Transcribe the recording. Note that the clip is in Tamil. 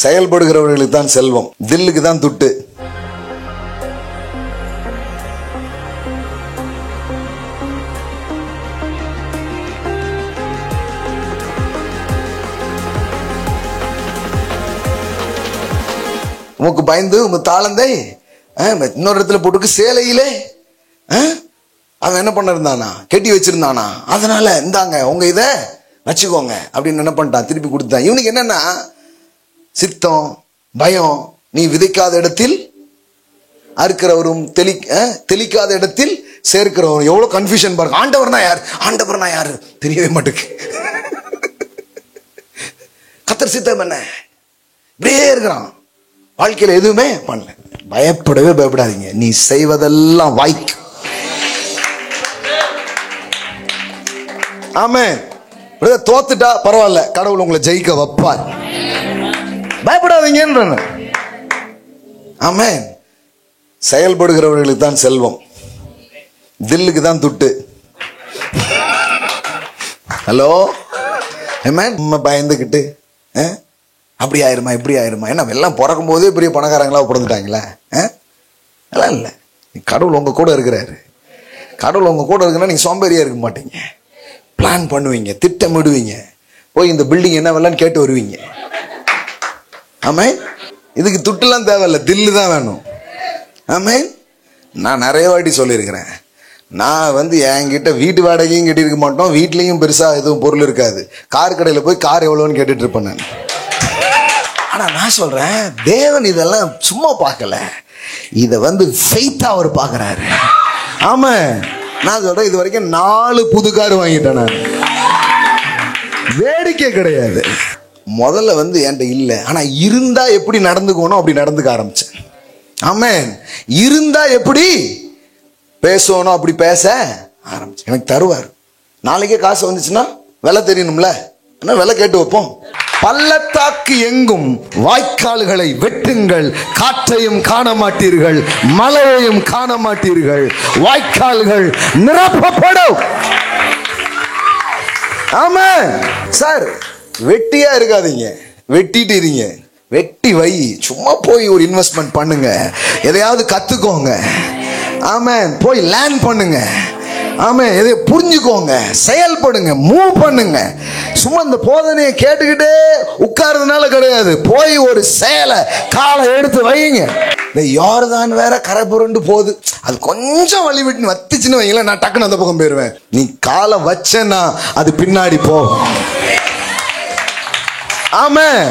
செயல்படுகிறவர்களுக்கு தான் செல்வம், தில்லுக்கு தான் துட்டு. உமக்கு பயந்து உங்க தாளந்தை இன்னொரு இடத்துல போட்டுக்கு சேலையிலே அவன் என்ன பண்ண இருந்தானா, கெட்டி வச்சிருந்தானா, அதனால இந்தாங்க உங்க இதை வச்சுக்கோங்க அப்படின்னு என்ன பண்ணிட்டான், திருப்பி கொடுத்தான். இவனுக்கு என்னன்னா சித்தம் பயம், நீ விதைக்காத இடத்தில் அறுக்கிறவரும் தெளிக்காத இடத்தில் சேர்க்கிறவரும். எவ்வளவு கன்ஃபியூஷன் பாருங்க. ஆண்டவர்னா யார், ஆண்டவர்னா யாரு தெரியவே மாட்டேங்குது. கர்த்தர் சித்தம் என்ன, இப்படியே இருக்கிறான், வாழ்க்கையில எதுவுமே பண்ணல. பயப்படவே பயப்படாதீங்க, நீ செய்வதெல்லாம் வாய்க்கும். ஆமென். தோத்துட்டா பரவாயில்ல, கடவுள் உங்களை ஜெயிக்க வைப்பார். பயப்படாதீங்க. ஆமென். செயல்படுகிறவர்களுக்கு தான் செல்வம், தில்லுக்கு தான் துட்டு. ஹலோ ஆமென். பயந்துக்கிட்டு அப்படி ஆயிருமா இப்படி ஆயிருமா, என்ன எல்லாம் பிறக்கும் போதே பெரிய பணக்காரங்களா பிறந்துட்டாங்களா? அதெல்லாம் இல்லை. கடவுள் உங்க கூட இருக்கிறாரு. கடவுள் உங்க கூட இருக்குன்னா நீங்க சோம்பேறியா இருக்க மாட்டீங்க. பிளான் பண்ணுவீங்க, திட்டமிடுவீங்க, போய் இந்த பில்டிங் என்ன வரலான்னு கேட்டு வருவீங்க. ஆமென். இதுக்கு துட்டுலாம் தேவையில்லை, தில்லு தான் வேணும். ஆமென். நான் நிறைய வாட்டி சொல்லியிருக்கிறேன், நான் என்கிட்ட வீட்டு வாடகையும் கட்டியிருக்க மாட்டோம், வீட்லேயும் பெருசாக எதுவும் பொருள் இருக்காது. கார் கடையில் போய் கார் எவ்வளோன்னு கேட்டுட்டு இருப்பேன் நான். ஆனால் நான் சொல்கிறேன், தேவன் இதெல்லாம் சும்மா பார்க்கல, இதை ஃபெய்த்தா அவர் பார்க்குறாரு. ஆமாம், நான் சொல்கிறேன், இது வரைக்கும் 4 புது கார் வாங்கிட்டேன் நான். வேடிக்கை கிடையாது. முதல்ல என்கிட்ட இல்லை, ஆனால் இருந்தா எப்படி நடந்துக்கணும் அப்படி நடந்துக்க ஆரம்பிச்சேன். ஆமென். இருந்தா எப்படி பேசணும் அப்படி பேச ஆரம்பிச்சேன். எனக்கு தருவார். நாளைக்கே காசு வந்துச்சுன்னா விலை தெரியணும்ல, விலை கேட்டு வைப்போம். பள்ளத்தாக்கு எங்கும் வாய்க்கால்களை வெட்டுங்கள், காற்றையும் காண மாட்டீர்கள், மலையையும் காண மாட்டீர்கள், வாய்க்கால்கள் நிரப்பப்படும். ஆமா சார், வெட்டியா இருக்காதீங்க, வெட்டிட்டு இருங்க. வெட்டி வை, சும்மா போய் ஒரு இன்வெஸ்ட்மெண்ட் பண்ணுங்க, எதையாவது கத்துக்கோங்க. ஆமென். போய் லேர்ன் பண்ணுங்க. ஆமென். எதை புரிஞ்சுக்கோங்க, செயல்படுங்க, மூவ் பண்ணுங்க. சும்மா இந்த போதனையை கேட்டுக்கிட்டே உட்கார்றதுனால கிடையாது, போய் ஒரு செயலை காலை எடுத்து வைங்க. இந்த யோர்தான் வேற கரை புரண்டு போகுது, அது கொஞ்சம் வழி விட்டு வத்துச்சுன்னு வைங்களேன், நான் டக்குன்னு அந்த பக்கம் போயிடுவேன். நீ காலை வச்சேன்னா அது பின்னாடி போகும். ஆமென்.